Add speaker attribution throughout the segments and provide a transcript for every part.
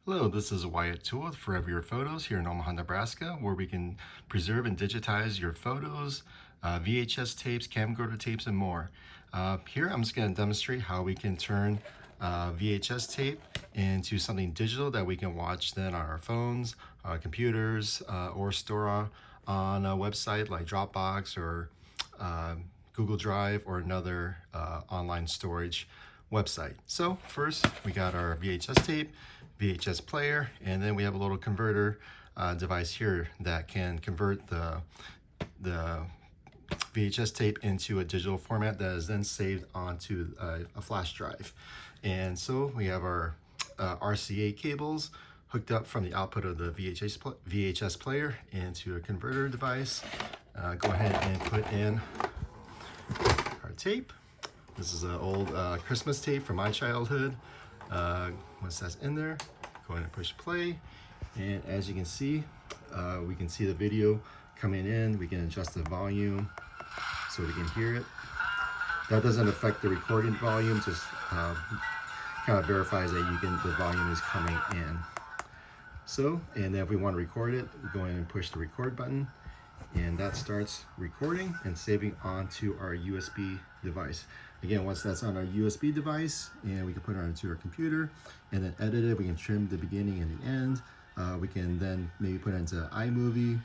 Speaker 1: Hello, this is Wyatt Toole with Forever Your Photos here in Omaha, Nebraska, where we can preserve and digitize your photos, VHS tapes, camcorder tapes, and more. Here I'm just going to demonstrate how we can turn VHS tape into something digital that we can watch then on our phones, computers, or store on a website like Dropbox or Google Drive or another online storage website. So first we got our VHS tape, VHS player, and then we have a little converter device here that can convert the VHS tape into a digital format that is then saved onto a flash drive. And so we have our RCA cables hooked up from the output of the VHS player into a converter device. Go ahead and put in our tape. This is an old Christmas tape from my childhood. Once that's in there, go ahead and push play. And as you can see, we can see the video coming in. We can adjust the volume so we can hear it. That doesn't affect the recording volume, just kind of verifies that the volume is coming in. So, and then if we want to record it, we go in and push the record button, and that starts recording and saving onto our USB device. Again, once that's on our USB device, and we can put it onto our computer and then edit it. We can trim the beginning and the end. We can then maybe put it into iMovie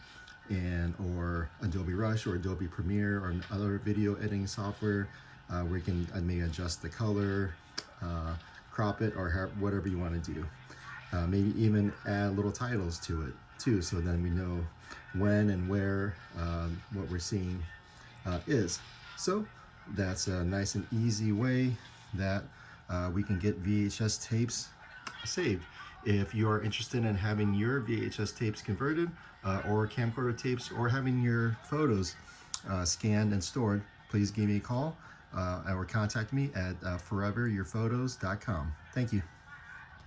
Speaker 1: or Adobe Rush or Adobe Premiere or other video editing software where you can maybe adjust the color, crop it, or whatever you want to do. Maybe even add little titles to it too, so then we know when and where what we're seeing is. So that's a nice and easy way that we can get VHS tapes saved. If you are interested in having your VHS tapes converted or camcorder tapes, or having your photos scanned and stored, please give me a call or contact me at foreveryourphotos.com. Thank you.